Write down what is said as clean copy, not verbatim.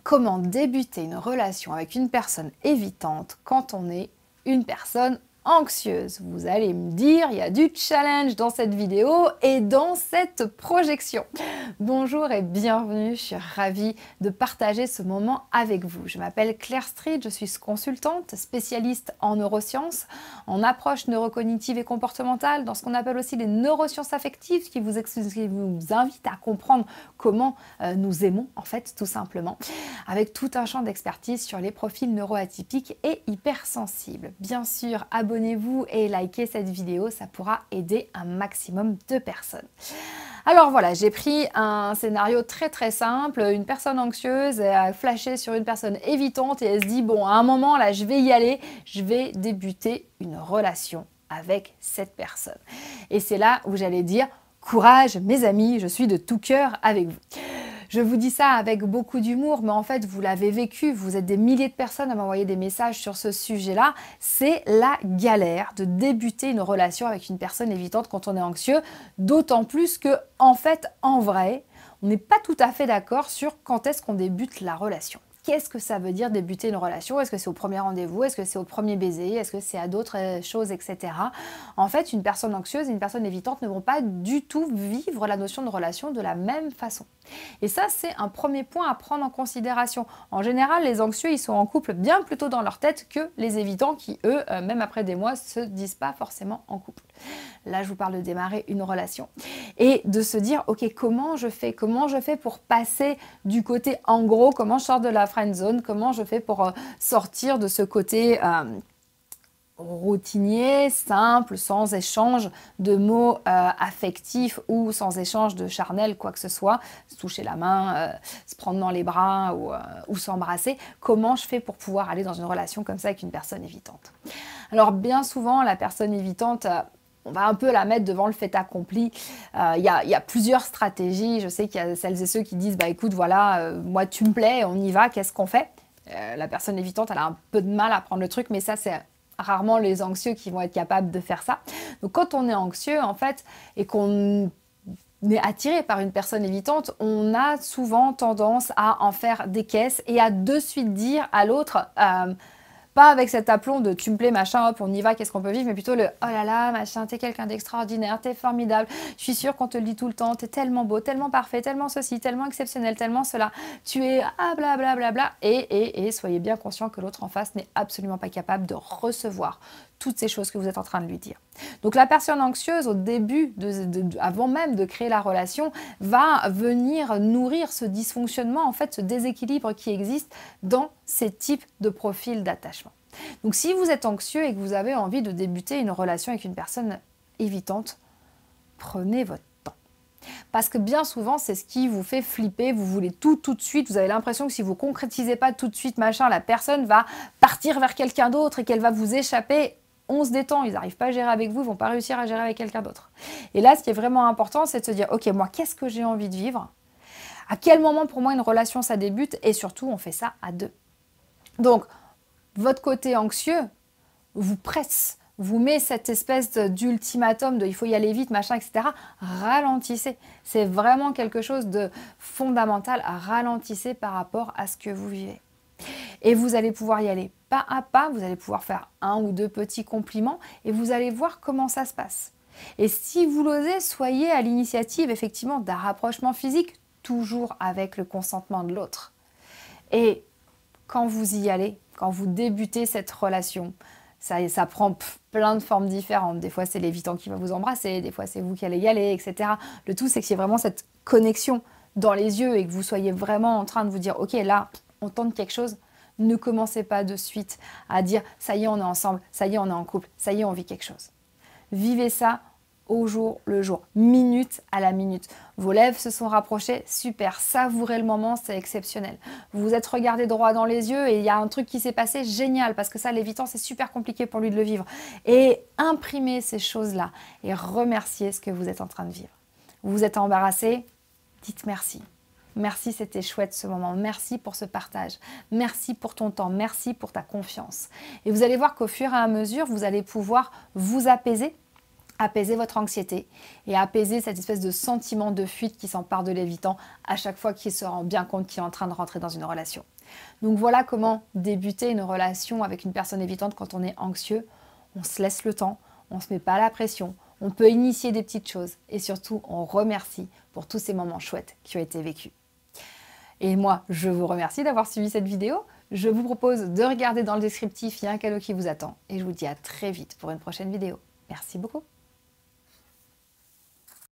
Comment débuter une relation avec une personne évitante quand on est une personne anxieuse? Vous allez me dire, il y a du challenge dans cette vidéo et dans cette projection. Bonjour et bienvenue, je suis ravie de partager ce moment avec vous. Je m'appelle Claire Street, je suis consultante, spécialiste en neurosciences, en approche neurocognitive et comportementale, dans ce qu'on appelle aussi les neurosciences affectives, qui vous invite à comprendre comment nous aimons, en fait, tout simplement, avec tout un champ d'expertise sur les profils neuroatypiques et hypersensibles. Bien sûr, abonnez-vous et likez cette vidéo, ça pourra aider un maximum de personnes. Alors voilà, j'ai pris un scénario très simple, une personne anxieuse a flashé sur une personne évitante et elle se dit bon, à un moment là je vais y aller, je vais débuter une relation avec cette personne. Et c'est là où j'allais dire courage mes amis, je suis de tout cœur avec vous. Je vous dis ça avec beaucoup d'humour, mais en fait, vous l'avez vécu, vous êtes des milliers de personnes à m'envoyer des messages sur ce sujet-là. C'est la galère de débuter une relation avec une personne évitante quand on est anxieux, d'autant plus que, en fait, en vrai, on n'est pas tout à fait d'accord sur quand est-ce qu'on débute la relation. Qu'est-ce que ça veut dire débuter une relation? Est-ce que c'est au premier rendez-vous? Est-ce que c'est au premier baiser? Est-ce que c'est à d'autres choses, etc. En fait, une personne anxieuse et une personne évitante ne vont pas du tout vivre la notion de relation de la même façon. Et ça, c'est un premier point à prendre en considération. En général, les anxieux, ils sont en couple bien plus tôt dans leur tête que les évitants qui, eux, même après des mois, se disent pas forcément en couple. Là, je vous parle de démarrer une relation et de se dire, ok, comment je fais pour passer du côté en gros, comment je sors de la friend zone, comment je fais pour sortir de ce côté routinier, simple, sans échange de mots affectifs ou sans échange de charnel, quoi que ce soit, se toucher la main, se prendre dans les bras ou s'embrasser. Comment je fais pour pouvoir aller dans une relation comme ça avec une personne évitante? Alors bien souvent, la personne évitante, on va un peu la mettre devant le fait accompli. Il y a plusieurs stratégies. Je sais qu'il y a celles et ceux qui disent, bah écoute, voilà, moi tu me plais, on y va, qu'est-ce qu'on fait? La personne évitante, elle a un peu de mal à prendre le truc, mais ça c'est rarement les anxieux qui vont être capables de faire ça. Donc quand on est anxieux, en fait, et qu'on est attiré par une personne évitante, on a souvent tendance à en faire des caisses et à de suite dire à l'autre, pas avec cet aplomb de tu me plais, machin, hop, on y va, qu'est-ce qu'on peut vivre, mais plutôt le oh là là, machin, t'es quelqu'un d'extraordinaire, t'es formidable, je suis sûre qu'on te le dit tout le temps, t'es tellement beau, tellement parfait, tellement ceci, tellement exceptionnel, tellement cela, tu es ah blablabla, bla, bla, et soyez bien conscient que l'autre en face n'est absolument pas capable de recevoir toutes ces choses que vous êtes en train de lui dire. Donc la personne anxieuse, au début, avant même de créer la relation, va venir nourrir ce dysfonctionnement, en fait, ce déséquilibre qui existe dans ces types de profils d'attachement. Donc si vous êtes anxieux et que vous avez envie de débuter une relation avec une personne évitante, prenez votre temps. Parce que bien souvent, c'est ce qui vous fait flipper, vous voulez tout de suite, vous avez l'impression que si vous ne concrétisez pas tout de suite, machin, la personne va partir vers quelqu'un d'autre et qu'elle va vous échapper. On se détend, ils n'arrivent pas à gérer avec vous, ils ne vont pas réussir à gérer avec quelqu'un d'autre. Et là, ce qui est vraiment important, c'est de se dire, ok, moi, qu'est-ce que j'ai envie de vivre? À quel moment, pour moi, une relation, ça débute? Et surtout, on fait ça à deux. Donc, votre côté anxieux vous presse, vous met cette espèce d'ultimatum de il faut y aller vite, machin, etc. Ralentissez. C'est vraiment quelque chose de fondamental. Ralentissez par rapport à ce que vous vivez. Et vous allez pouvoir y aller pas à pas, vous allez pouvoir faire un ou deux petits compliments et vous allez voir comment ça se passe. Et si vous l'osez, soyez à l'initiative effectivement d'un rapprochement physique, toujours avec le consentement de l'autre. Et quand vous y allez, quand vous débutez cette relation, ça prend plein de formes différentes. Des fois, c'est l'évitant qui va vous embrasser, des fois, c'est vous qui allez y aller, etc. Le tout, c'est qu'il y ait vraiment cette connexion dans les yeux et que vous soyez vraiment en train de vous dire « Ok, là, on tente quelque chose ». Ne commencez pas de suite à dire « ça y est, on est ensemble, ça y est, on est en couple, ça y est, on vit quelque chose ». Vivez ça au jour le jour, minute à la minute. Vos lèvres se sont rapprochées, super, savourez le moment, c'est exceptionnel. Vous vous êtes regardé droit dans les yeux et il y a un truc qui s'est passé, génial, parce que ça, l'évitant, c'est super compliqué pour lui de le vivre. Et imprimez ces choses-là et remerciez ce que vous êtes en train de vivre. Vous vous êtes embarrassé, dites merci. Merci, c'était chouette ce moment. Merci pour ce partage. Merci pour ton temps. Merci pour ta confiance. Et vous allez voir qu'au fur et à mesure, vous allez pouvoir vous apaiser apaiser votre anxiété et apaiser cette espèce de sentiment de fuite qui s'empare de l'évitant à chaque fois qu'il se rend bien compte qu'il est en train de rentrer dans une relation. Donc voilà comment débuter une relation avec une personne évitante quand on est anxieux. On se laisse le temps, on ne se met pas la pression, on peut initier des petites choses et surtout on remercie pour tous ces moments chouettes qui ont été vécus. Et moi, je vous remercie d'avoir suivi cette vidéo. Je vous propose de regarder dans le descriptif, il y a un cadeau qui vous attend. Et je vous dis à très vite pour une prochaine vidéo. Merci beaucoup.